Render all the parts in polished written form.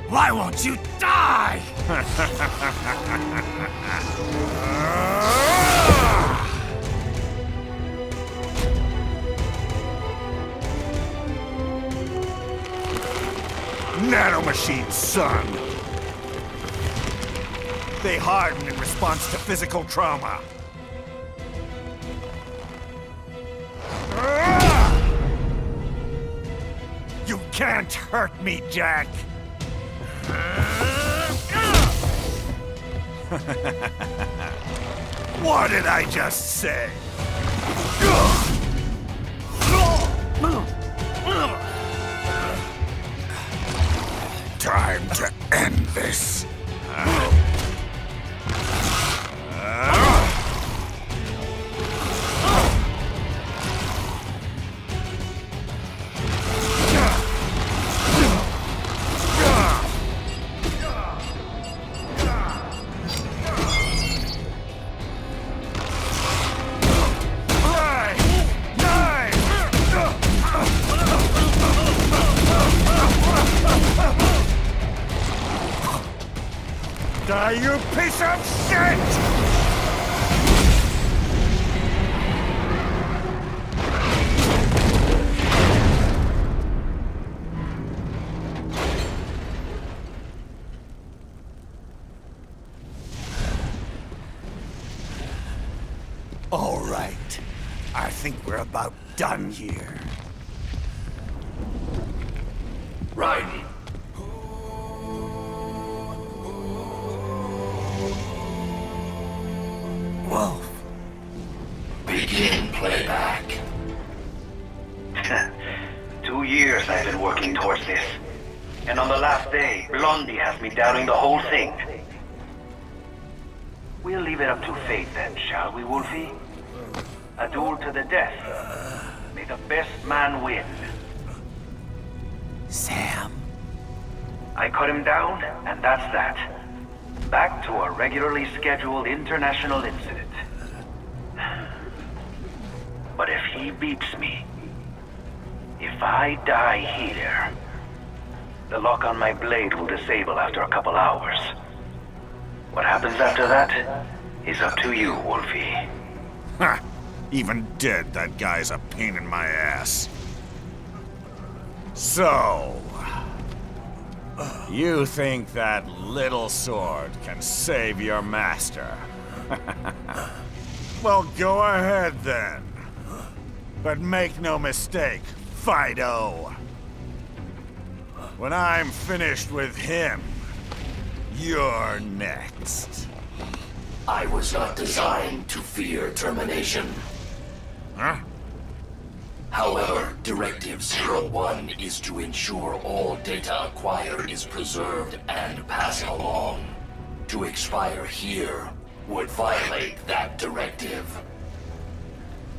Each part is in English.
Why won't you die? Nanomachines, son! They harden in response to physical trauma. You can't hurt me, Jack! What did I just say? Time to end this. Die, you piece of shit! All right. I think we're about done here. Raiden. Wolf. Begin playback. 2 years I've been working towards this. And on the last day, Blondie has me doubting the whole thing. We'll leave it up to fate then, shall we, Wolfie? A duel to the death. May the best man win. Sam? I cut him down, and that's that. Back to a regularly scheduled international incident. But if he beats me, if I die here, the lock on my blade will disable after a couple hours. What happens after that is up to you, Wolfie. Ha! Even dead, that guy's a pain in my ass. So... you think that little sword can save your master? Well, go ahead then. But make no mistake, Fido. When I'm finished with him, you're next. I was not designed to fear termination. Huh? However, Directive 01 is to ensure all data acquired is preserved and passed along. To expire here would violate that directive.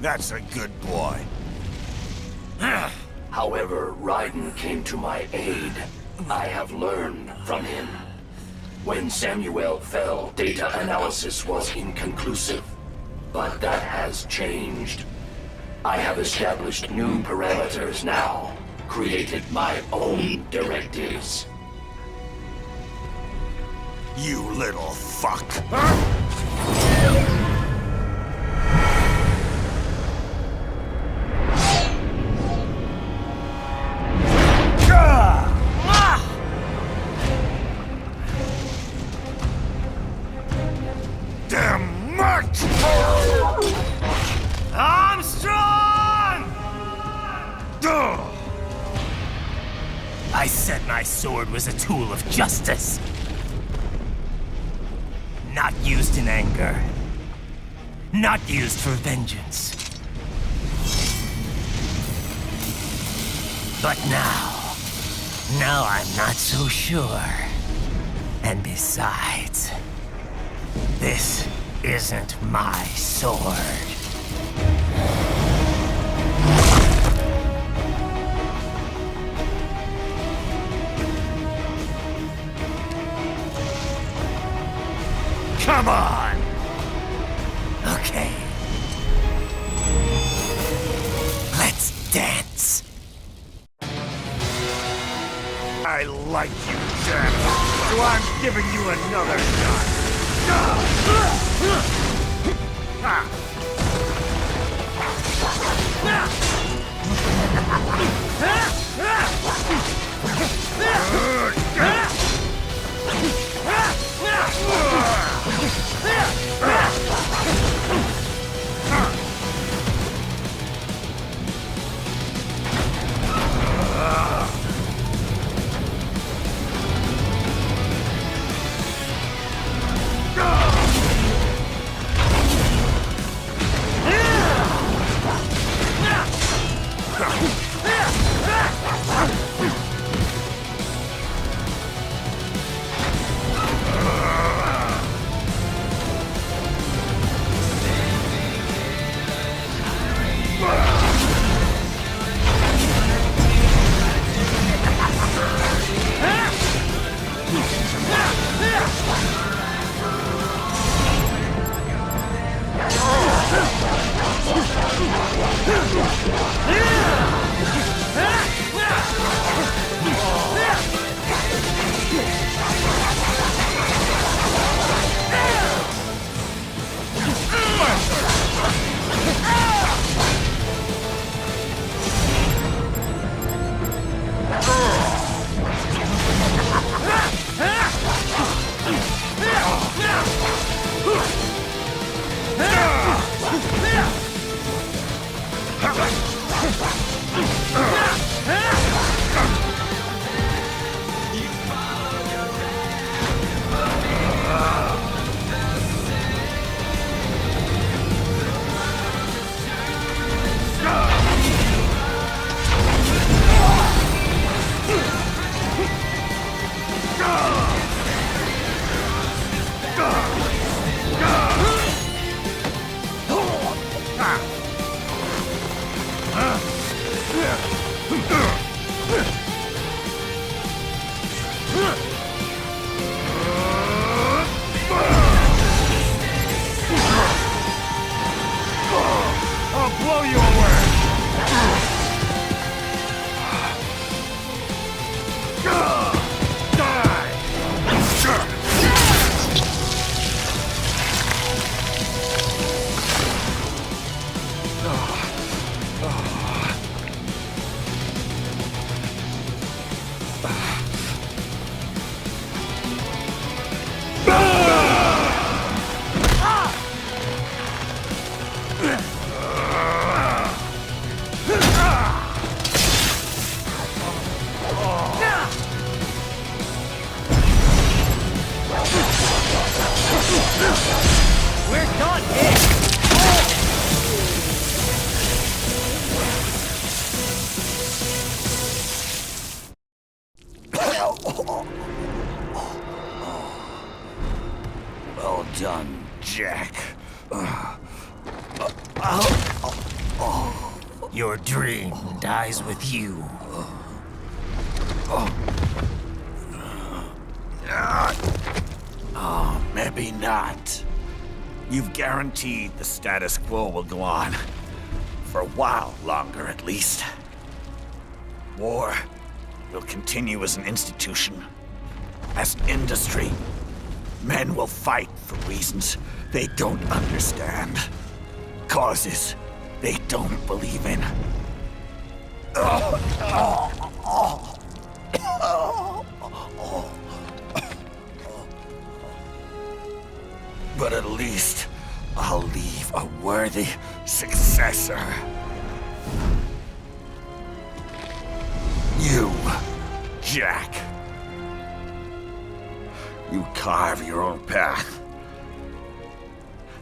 That's a good boy. However, Raiden came to my aid. I have learned from him. When Samuel fell, data analysis was inconclusive. But that has changed. I have established new parameters now, created my own directives. You little fuck. Damn much! Armstrong! I said my sword was a tool of justice. Not used in anger. Not used for vengeance. But now I'm not so sure. And besides, this isn't my sword. Come on! Okay. Let's dance. I like you, Jack. So I'm giving you another shot. I'll blow you away! We're done here! Well done, Jack. Your dream dies with you. Maybe not. You've guaranteed the status quo will go on. For a while longer, at least. War will continue as an institution, as an industry. Men will fight for reasons they don't understand. Causes they don't believe in. But at least I'll leave a worthy successor. You, Jack. You carve your own path.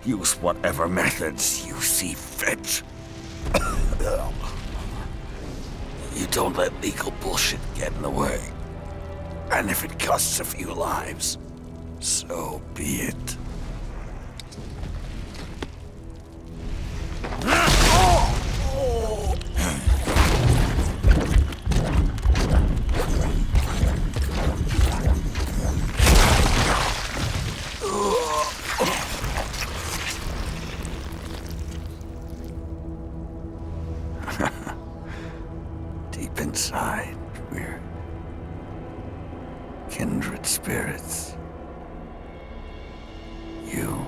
Use whatever methods you see fit. You don't let legal bullshit get in the way. And if it costs a few lives, so be it. Deep inside, kindred spirits. You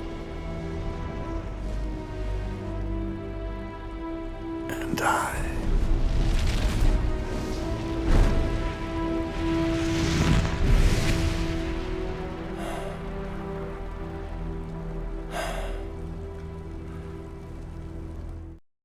and I.